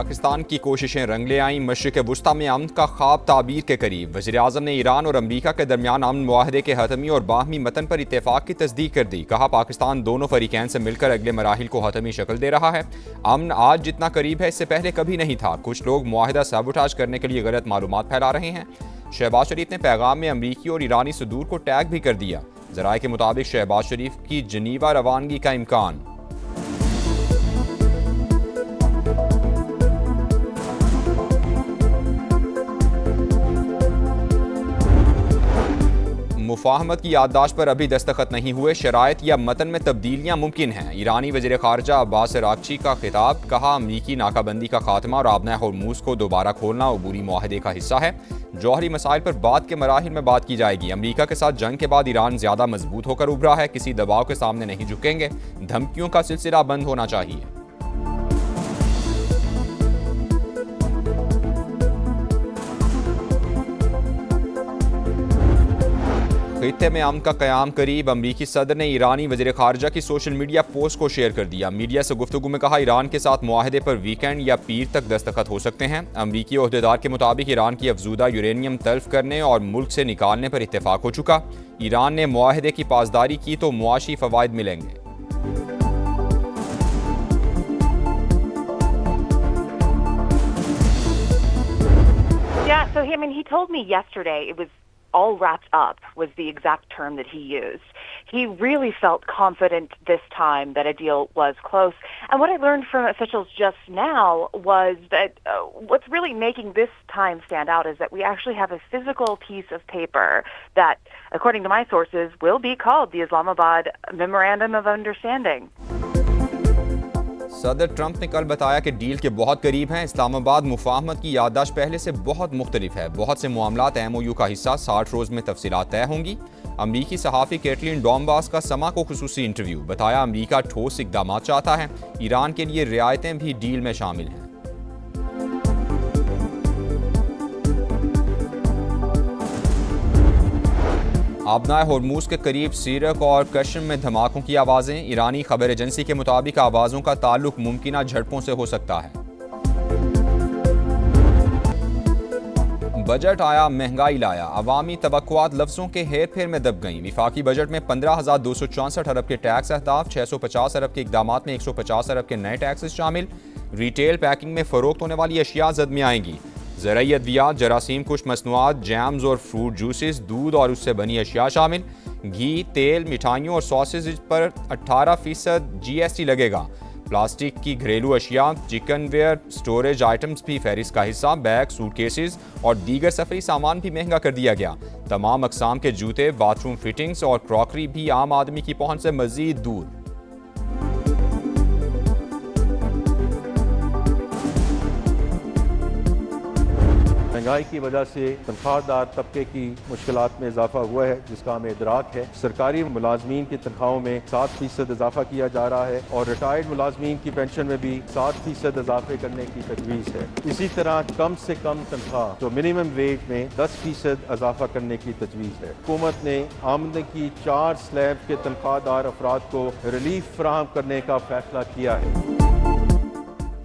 पाकिस्तान की कोशिशें रंग ले आईं। मशरिक़ वुस्ता में अमन का ख्वाब ताबीर के करीब। वज़ीर-ए-आज़म ने ईरान और अमरीका के दरमियान अमन मुआहदे के हतमी और बाहमी मतन पर इत्तेफाक की तस्दीक कर दी। कहा, पाकिस्तान दोनों फरीकैन से मिलकर अगले मराहिल को हतमी शक्ल दे रहा है। अमन आज जितना करीब है इससे पहले कभी नहीं था। कुछ लोग मुआहदा साबुटाज करने के लिए गलत मालूमात फैला रहे हैं। शहबाज शरीफ ने पैगाम में अमरीकी और ईरानी सदूर को टैग भी कर दिया। ज़राए के मुताबिक शहबाज शरीफ की जनीवा रवानगी का इम्कान। मुफाहमत की याददाश्त पर अभी दस्तखत नहीं हुए। शराइत या मतन में तब्दीलियां मुमकिन हैं। ईरानी वज़ीर ख़ारजा अब्बास अराग़ची का खिताब। कहा, अमरीकी नाकाबंदी का खात्मा और आबना होर्मुज़ को दोबारा खोलना अबूरी मुआहदे का हिस्सा है। जौहरी मसाइल पर बाद के मराहिल में बात की जाएगी। अमरीका के साथ जंग के बाद ईरान ज़्यादा मजबूत होकर उभरा है। किसी दबाव के सामने नहीं झुकेंगे। धमकियों का सिलसिला बंद होना चाहिए। खित्ते में अमन का क़याम करीब। अमरीकी सदर ने ईरानी वज़ीर ख़ारजा की सोशल मीडिया पोस्ट को शेयर कर दिया। मीडिया से गुफ्तगू में कहा, ईरान के साथ मुआहदे पर वीकेंड या पीर तक दस्तखत हो सकते हैं। अमरीकी ओहदेदार के मुताबिक ईरान की अफजूदा यूरेनियम तल्फ करने और मुल्क से निकालने पर इत्तेफाक हो चुका। ईरान ने मुआहदे की पासदारी की तो मुआशी फ़वाइद मिलेंगे। Yeah, so he told me yesterday it was all wrapped up was the exact term that he used. He really felt confident this time that a deal was close. And what I learned from officials just now was that what's really making this time stand out is that we actually have a physical piece of paper that, according to my sources, will be called the Islamabad Memorandum of Understanding. सदर Trump ने कल बताया कि deal के बहुत करीब हैं। इस्लामाबाद मुफाहमत की याददाश्त पहले से बहुत मुख्तलिफ है। बहुत से मामलात MOU का हिस्सा 60 रोज़ में तफसीलात तय होंगी। अमरीकी सहाफ़ी कैटलिन डॉम्बास का समा को खुसूसी इंटरव्यू। बताया, अमरीका ठोस इक़दामात चाहता है। ईरान के लिए रियायतें भी डील में शामिल हैं। आबना होर्मुज़ के करीब सीरक और कश्म में धमाकों की आवाज़ें। ईरानी खबर एजेंसी के मुताबिक आवाज़ों का ताल्लुक मुमकिना झड़पों से हो सकता है। बजट आया, महंगाई लाया। अवामी तवक्कुआत लफ्ज़ों के हेर फेर में दब गईं। विफाकी बजट में 15,264 अरब के टैक्स अहदाफ, 650 अरब के इक़दामात में 150 अरब के नए टैक्सेस शामिल। रिटेल पैकिंग में फ़रोख्त होने वाली अशिया जद में आएंगी। ज़राई अद्वियात, जरासीम कुश मसनूआत, जैम्स और फ्रूट जूसेस, दूध और उससे बनी अशिया शामिल। घी, तेल, मिठाइयों और सॉसेज पर 18% GST लगेगा। प्लास्टिक की घरेलू अशिया, चिकन वेयर, स्टोरेज आइटम्स भी फहरिस्त का हिस्सा। बैग, सूटकेसेस और दीगर सफरी सामान भी महंगा कर दिया गया। तमाम अकसाम के जूते, बाथरूम फिटिंग्स और क्रॉकरी भी आम आदमी की पहुंच से मजीद दूर। महंगाई की वजह से तनख्वाहदार तबके की मुश्किलात में इजाफा हुआ है, जिसका हमें इदराक है। सरकारी मुलाजमीन की तनख्वाहों में 7% इजाफा किया जा रहा है और रिटायर्ड मुलाजमीन की पेंशन में भी 7% इजाफे करने की तजवीज़ है। इसी तरह कम से कम तनख्वाह तो मिनिमम वेज में 10% इजाफा करने की तजवीज़ है। हुकूमत ने आमदनी की 4 स्लैब के तनख्वाहदार अफराद को रिलीफ फराहम करने का फैसला किया है।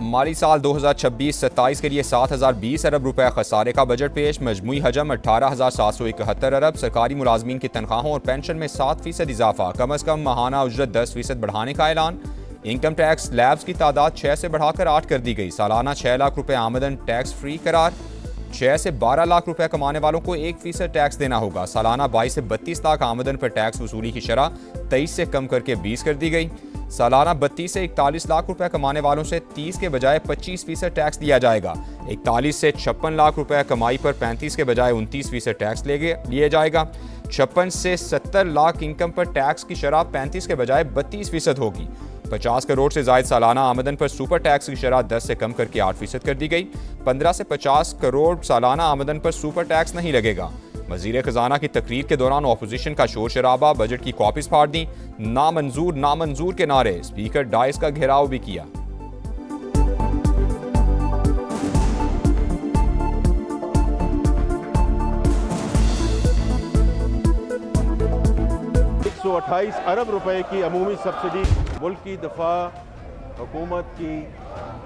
माली साल 2026-27 के लिए 7,020 अरब रुपए खसारे का बजट पेश। मजमूई हजम 18,771 अरब। सरकारी मुलाजमीन की तनख्वाहों और पेंशन में 7% इजाफा। कम अज कम माहाना उजरत 10% बढ़ाने का ऐलान। इनकम टैक्स स्लैब्स की तादाद 6 से बढ़ाकर 8 कर दी गई। सालाना 6 लाख रुपए आमदन टैक्स फ्री करार। 6 से 12 लाख रुपए कमाने वालों को 1% टैक्स देना होगा। सालाना 22 से 32 लाख आमदन पर टैक्स वसूली की शरह 23 से कम करके 20 कर दी गई। सालाना 32 से 41 लाख रुपए कमाने वालों से 30 के बजाय 25% टैक्स लिया जाएगा। 41 से 56 लाख रुपए कमाई पर 35 के बजाय 29% टैक्स लिया जाएगा। 56 से 70 लाख इनकम पर टैक्स की शरह 35 के बजाय 32% होगी। 50 करोड़ से ज़ायद सालाना आमदन पर सुपर टैक्स की शरह 10 से कम करके 8% कर दी गई। 15 से 50 करोड़ सालाना आमदन पर सुपर टैक्स नहीं लगेगा। वज़ीर ख़जाना की तकरीर के दौरान अपोजिशन का शोर शराबा। बजट की कॉपीज फाड़ दी। नामंजूर नामंजूर के नारे। स्पीकर डाइस का घेराव भी किया। $128 अरब रुपए की अमूमी सब्सिडी मुल्क की दफा हुकूमत की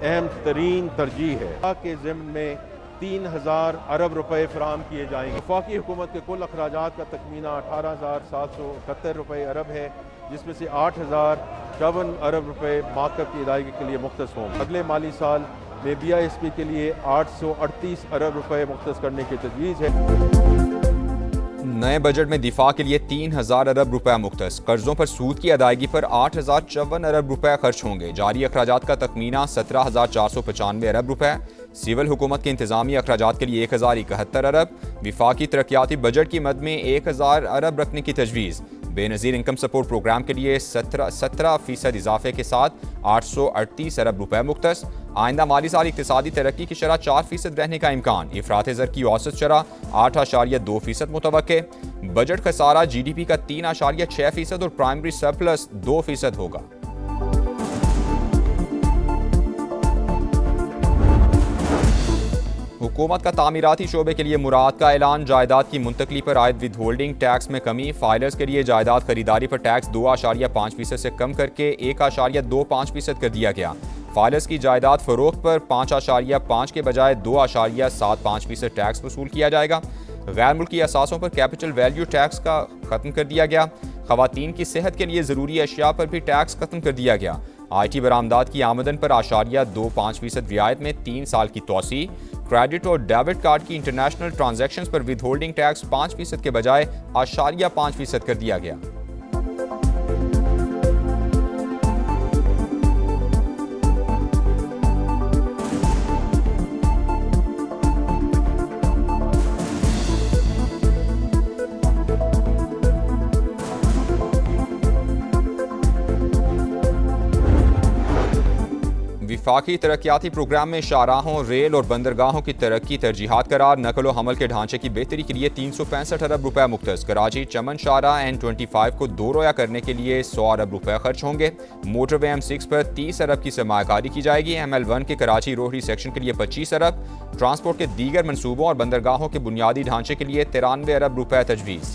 अहम तरीन तरजीह है कि ज़िम्न में 3000 अरब रुपए फराम किए जाएंगे। वफाकी हुकूमत के कुल अखराजात का तखमीना 18,771 रुपए अरब है, जिसमें से 8,054 अरब रुपए माकब की अदायगी के लिए मुख्तस होंगे। अगले माली साल में BISP के लिए 838 अरब रुपए मुख्तस करने की तजवीज़ है। नए बजट में दिफा के लिए 3,000 अरब रुपए मुख्तस, कर्जों पर सूद की अदायगी पर 8,054 अरब रुपए खर्च होंगे। जारी अखराजात का तखमीना 17,495 अरब रुपए। सिविल हुकूमत के इंतजामी अखराजात के लिए 1,071 अरब। विफाकी तरक्याती बजट की मद में 1,000 अरब रखने की तजवीज़। बेनज़ीर इनकम सपोर्ट प्रोग्राम के लिए 17% इजाफे के साथ 838 अरब रुपए मुख्तस। आइंदा माली साल इक़्तिसादी तरक्की की शरह 4% रहने का इम्कान। इफ़रात ज़र की औसत शरह 8.2% मुतवक्के। बजट खसारा GDP का 3.6% और प्राइमरी सरप्लस 2% होगा। हुकूमत का तामीराती शोबे के लिए मुराद का ऐलान। जायदाद की मुंतकली पर आयद विद होल्डिंग टैक्स में कमी। फाइलर्स के लिए जायदाद खरीदारी पर टैक्स 2.5% से कम करके 1.25% कर दिया गया। फाइलर्स की जायदाद फरोख्त पर 5.5 के बजाय 2.75% टैक्स वसूल किया जाएगा। गैर मुल्की असासों पर कैपिटल वैल्यू टैक्स का खत्म कर दिया गया। खवातीन की सेहत के लिए ज़रूरी अशिया पर भी टैक्स खत्म कर दिया गया। IT बरामदात की आमदन पर 0.25% रियायत में 3 साल की तोसी। क्रेडिट और डेबिट कार्ड की इंटरनेशनल ट्रांजैक्शंस पर विद होल्डिंग टैक्स 5% के बजाय 0.5% कर दिया गया। विफाकी तरक्याती प्रोग्राम में शाहराहों, रेल और बंदरगाहों की तरक्की तरजीहात करार। नकल व हमल के ढांचे की बेहतरी के लिए 365 अरब रुपए मुख्तस। कराची चमन शाहराह N25 को 2 रोया करने के लिए 100 अरब रुपए खर्च होंगे। मोटरवे M6 पर 30 अरब की सरमायाकारी की जाएगी। ML1 के कराची रोहड़ी सेक्शन के लिए 25 अरब। ट्रांसपोर्ट के दीगर मनसूबों और बंदरगाहों के बुनियादी ढांचे के लिए 93 अरब रुपए तजवीज़।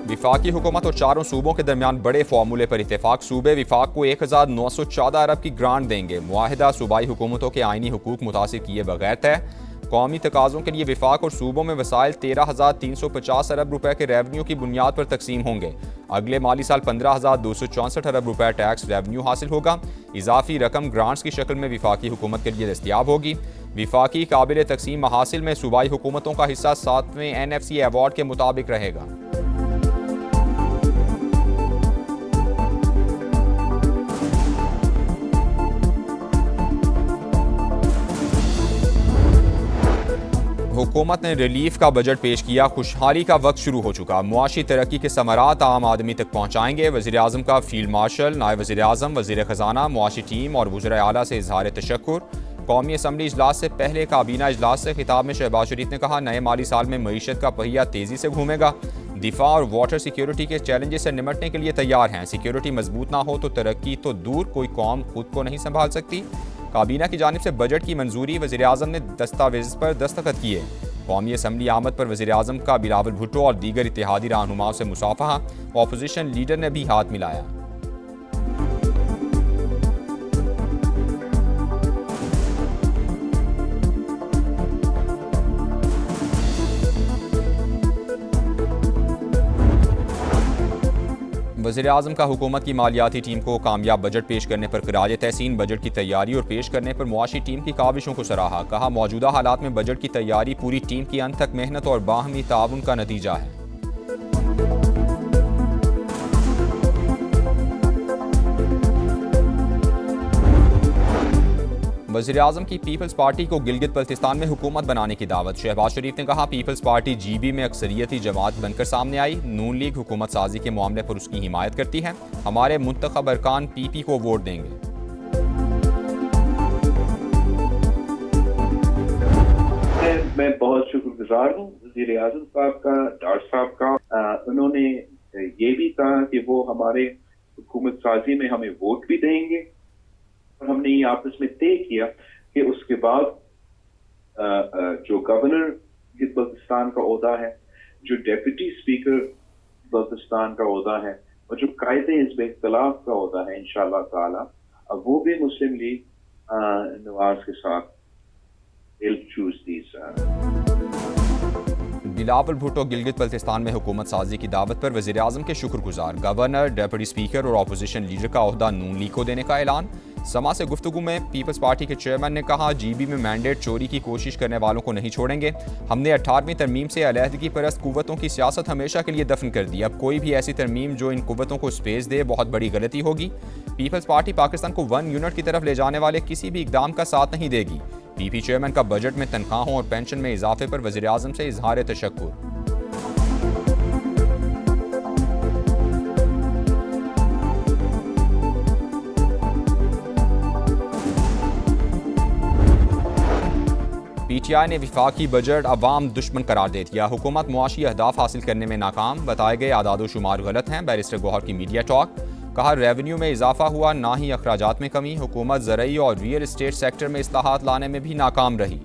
विफाकी हुकूमत और चारों सूबों के दरमियान बड़े फार्मूले पर इत्तेफाक। सूबे विफाक को 1,914 अरब की ग्रांट देंगे। मुआहिदा सूबाई हुकूमतों के आइनी हुकूक मुतासिर किए बगैर तय। कौमी तकाज़ों के लिए विफाक और सूबों में वसाइल 13,350 अरब रुपए के रेवन्यू की बुनियाद पर तकसीम होंगे। अगले माली साल 15,264 अरब रुपए टैक्स रेवन्यू हासिल होगा। इजाफी रकम ग्रांट्स की शक्ल में विफाकी हुकूमत के लिए दस्तियाब होगी। विफाकी काबिल तकसीम महासिल में सूबाई हुकूमतों का हिस्सा 7वें NFC अवार्ड के मुताबिक रहेगा। हुकूमत ने रिलीफ का बजट पेश किया। खुशहाली का वक्त शुरू हो चुका। मुआशी तरक्की के समरात आम आदमी तक पहुँचाएंगे। वज़ीर आज़म का फील्ड मार्शल, नायब वज़ीर आज़म, वज़ीर ख़जाना, मुआशी टीम और वज़ीर आला से इज़हार तशक्कुर। कौमी असम्बली इजलास से पहले काबीना इजलास से खिताब में शहबाज शरीफ ने कहा, नए माली साल में मईशत का पहिया तेज़ी से घूमेगा। दिफा और वाटर सिक्योरिटी के चैलेंजेस से निमटने के लिए तैयार हैं। सिक्योरिटी मजबूत ना हो तो तरक्की तो दूर, कोई कौम खुद को नहीं संभाल सकती। काबीना की जानिब से बजट की मंजूरी। वज़ीर आज़म ने दस्तावेज़ पर दस्तखत किए। कौमी असम्बली आमद पर वज़ीर आज़म का बिलावल भुट्टो और दीगर इत्तेहादी रहनुमाओं से मुसाफहा। ऑपोजिशन लीडर ने भी हाथ मिलाया। वज़ीर आज़म का हुकूमत की मालियाती टीम को कामयाब बजट पेश करने पर खिराज तहसीन। बजट की तैयारी और पेश करने पर मुआशी टीम की काविशों को सराहा। कहा, मौजूदा हालात में बजट की तैयारी पूरी टीम की अंत तक मेहनत और बाहमी ताउन का नतीजा है। वज़ीर आज़म की पीपल्स पार्टी को गिलगित बल्तिस्तान में हुकूमत बनाने की दावत। शहबाज शरीफ ने कहा, पीपल्स पार्टी GB में अक्सरियती जमात बनकर सामने आई। नून लीग हुकूमत साजी के मामले पर उसकी हिमायत करती है। हमारे मुंतखब अरकान PP को वोट देंगे। मैं बहुत शुक्रगुजार हूँ वज़ीर आज़म साहब का, डॉक्टर साहब का। उन्होंने ये भी कहा कि वो हमारे हुकूमत साजी में हमें वोट भी देंगे। हमने ये आपस में तय किया कि उसके बाद जो गवर्नर बल्तिस्तान का ओहदा है जो डेप्यूटी स्पीकर बलूचिस्तान का ओहदा है और जो कायदे हिज़्ब इख्तिलाफ का ओहदा है इंशाअल्लाह ताला, अब वो भी मुस्लिम लीग नवाज के साथ will choose these. Bilawal Bhutto Gilgit Baltistan में हुकूमत साजी की दावत पर वज़ीर आज़म के शुक्रगुजार। गवर्नर, डेप्यूटी स्पीकर और अपोजिशन लीडर का ओहदा नून लीग को देने का ऐलान। समा से गुफ्तगू में पीपल्स पार्टी के चेयरमैन ने कहा, GB में मैंडेट चोरी की कोशिश करने वालों को नहीं छोड़ेंगे। हमने 18वीं तरमीम से अलहदगी परस्त कुव्वतों की सियासत हमेशा के लिए दफन कर दी। अब कोई भी ऐसी तरमीम जो इन कुव्वतों को स्पेस दे बहुत बड़ी गलती होगी। पीपल्स पार्टी पाकिस्तान को 1 यूनिट की तरफ ले जाने वाले किसी भी इकदाम का साथ नहीं देगी। PP चेयरमैन का बजट में तनख्वाहों और पेंशन में इजाफे पर वज़ीर आज़म से इजहार तशक्कुर। PTI ने विफाकी बजट अवाम दुश्मन करार दे दिया। हुकूमत मुआशी अहदाफ हासिल करने में नाकाम, बताए गए आदादो शुमार गलत हैं। बैरिस्टर गौहर की मीडिया टॉक। कहा, रेवेन्यू में इजाफा हुआ, ना ही अखराजात में कमी। हुकूमत ज़रई और रियल एस्टेट सेक्टर में इस्लाहात लाने में भी नाकाम रही।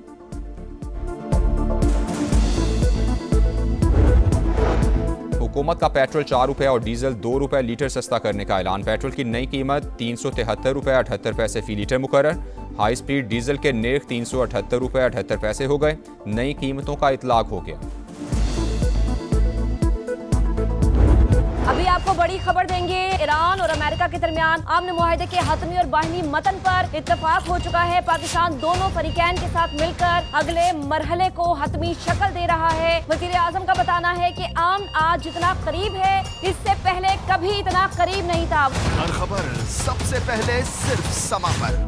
हुकूमत का पेट्रोल 4 रुपये और डीजल 2 रुपये लीटर सस्ता करने का ऐलान। पेट्रोल की नई कीमत 373 रुपये 78 पैसे फी लीटर मुकर्रर। हाई स्पीड डीजल के निर्ख 378 रुपये 78 पैसे हो गए। नई कीमतों का इतलाक हो गया। अभी आपको बड़ी खबर देंगे। ईरान और अमेरिका के दरमियान आमने मुआहदे के हतमी और बाहिनी मतन पर इत्तेफाक हो चुका है। पाकिस्तान दोनों फरीकैन के साथ मिलकर अगले मरहले को हतमी शक्ल दे रहा है। वज़ीर आज़म का बताना है कि आम आज जितना करीब है, इससे पहले कभी इतना करीब नहीं था। हर खबर सबसे पहले सिर्फ समा पर।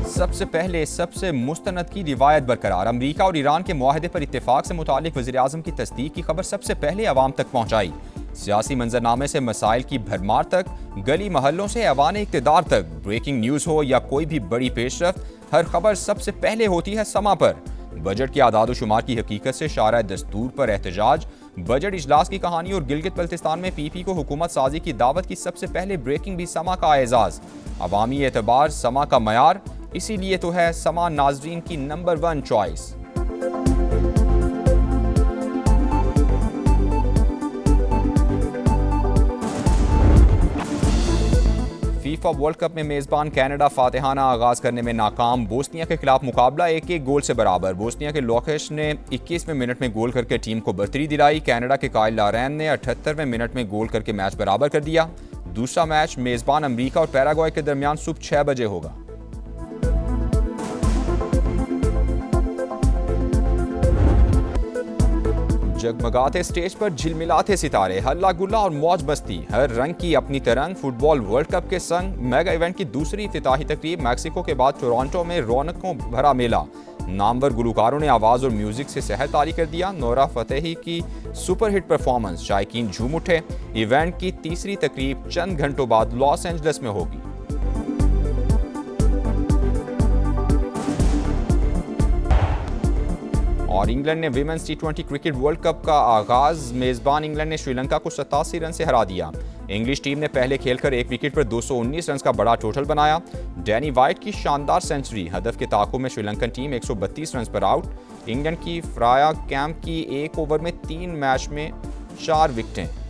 सबसे पहले सबसे मुस्तनद की रिवायत बरकरार। अमरीका और ईरान के मुआहदे पर इत्तेफाक से मुतालिक वज़ीर आज़म की तस्दीक की खबर सबसे पहले अवाम तक पहुँचाई। सियासी मंजरनामे से मसाइल की भरमार तक, गली महल्लों से ऐवान इक़्तिदार तक, ब्रेकिंग न्यूज़ हो या कोई भी बड़ी पेशरफ्त, हर खबर सबसे पहले होती है समा पर। बजट के आदाद शुमार की हकीकत से शारा दस्तूर पर एहतजाज, बजट इजलास की कहानी और गिलगित बल्तिस्तान में PP को हुकूमत साजी की दावत की सबसे पहले ब्रेकिंग भी समा का एजाज। अवामी एतबार समा का मयार, इसीलिए तो है समा नाजरीन की number 1 choice. FIFA world cup में मेजबान कनाडा फातिहाना आगाज करने में नाकाम। बोस्निया के खिलाफ मुकाबला 1-1 गोल से बराबर। बोस्निया के लोकेश ने 21वें मिनट में गोल करके टीम को बर्तरी दिलाई। कनाडा के काइल लारेन ने 78वें मिनट में गोल करके मैच बराबर कर दिया। दूसरा मैच मेजबान अमेरिका और पैराग्वे के दरमियान सुबह 6 बजे होगा। जगमगाते स्टेज पर झिलमिलाते सितारे, हल्ला गुल्ला और मौज मस्ती, हर रंग की अपनी तरंग। फुटबॉल वर्ल्ड कप के संग मेगा इवेंट की दूसरी इफ्तिताही तकरीब। मैक्सिको के बाद टोरंटो में रौनकों भरा मेला। नामवर गुलकारों ने आवाज़ और म्यूजिक से सहर तारी कर दिया। नोरा फतेही की सुपरहिट परफॉर्मेंस, शायकीन झूम उठे। इवेंट की तीसरी तकरीब चंद घंटों बाद लॉस एंजल्स में होगी। और इंग्लैंड ने women's T20 cricket world cup का आगाज। मेजबान इंग्लैंड ने श्रीलंका को 87 रन से हरा दिया। इंग्लिश टीम ने पहले खेलकर एक विकेट पर 219 रन का बड़ा टोटल बनाया। डैनी वाइट की शानदार सेंचुरी, हदफ के ताक़ुब में श्रीलंकन टीम 132 रन पर आउट। इंग्लैंड की फ्राया कैंप की एक ओवर में 3 मैच में 4 विकेटें।